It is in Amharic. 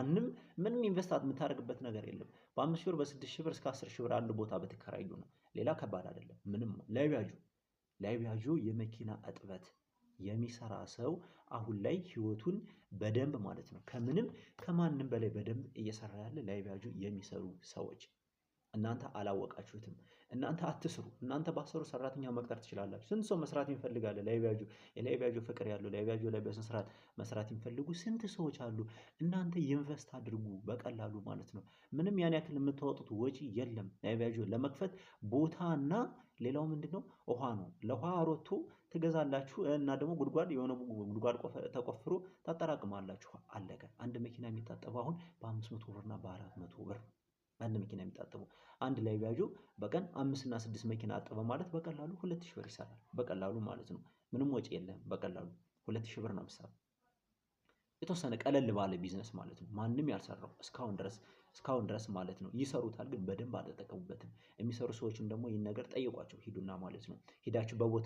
ማንም ምንም ኢንቨስት የምታደርግበት ነገር የለም። በ5 ብር በ6 ብር እስከ 10 ብር አንድ ቦታ በተከራዩ ነው። ሌላ ከባድ አይደለም ምንም። ላይቢያጆ የመኪና እጥበት የሚሰራ ሰው አሁን ላይ ህይወቱን በደንብ ማለት ነው ከምንም ከማንም በላይ በደንብ እየሰራ ያለ ላይቢያጆ የሚሰሩ ሰዎች እናንተ አላወቃችሁትም። እናንተ አትስሩ። እናንተ ባሰሩ ሰራተኛ መቅጠር ትችላላችሁ። ስንት ሰው መስራት ይፈልጋል ላይቢያጆ የላይቢያጆ ፍቅር ያለው ላይቢያጆ ላይ በስነ ስርዓት መስራት የሚፈልጉ ስንት ሰዎች አሉ። እናንተ ኢንቨስት አድርጉ በቀላሉ ማለት ነው። ምንም ያን ያክል የምታወጡት ወጪ የለም። ላይቢያጆ ለመክፈት ቦታና ሌላው ምንድነው ውሃ ነው። ለውሃ ሮቶ ትገዛላችሁ እና ደግሞ ጉድጓድ የሆነ ጉድጓድ ተቆፍሮ ታጠራቅማላችሁ። አለቀ። አንድ መኪና የሚታጠበው አሁን በ500 ብር እና በ400 ብር አንድ መኪና የሚታጠበው አንድ ላይቢያጆ በቀን 5 እና 6 መኪና አጠበ ማለት በቀላሉ 2000 ብር ይሰራል። በቀላሉ ማለት ነው። ምንም ወጪ የለም። በቀላሉ 2000 ብር ነው የሚሰራው። የተወሰነ ቀለል ባለ ቢዝነስ ማለት ነው። ማንም ያልሰራው እስካሁን ድረስ ማለት ነው። ይሰሩታል ግን በደንብ አልተጠቀሙበትም። የሚሰሩ ሰዎችን ደግሞ ይህን ነገር ጠይቋቸው ሂዱና ማለት ነው። ሄዳችሁ በቦታ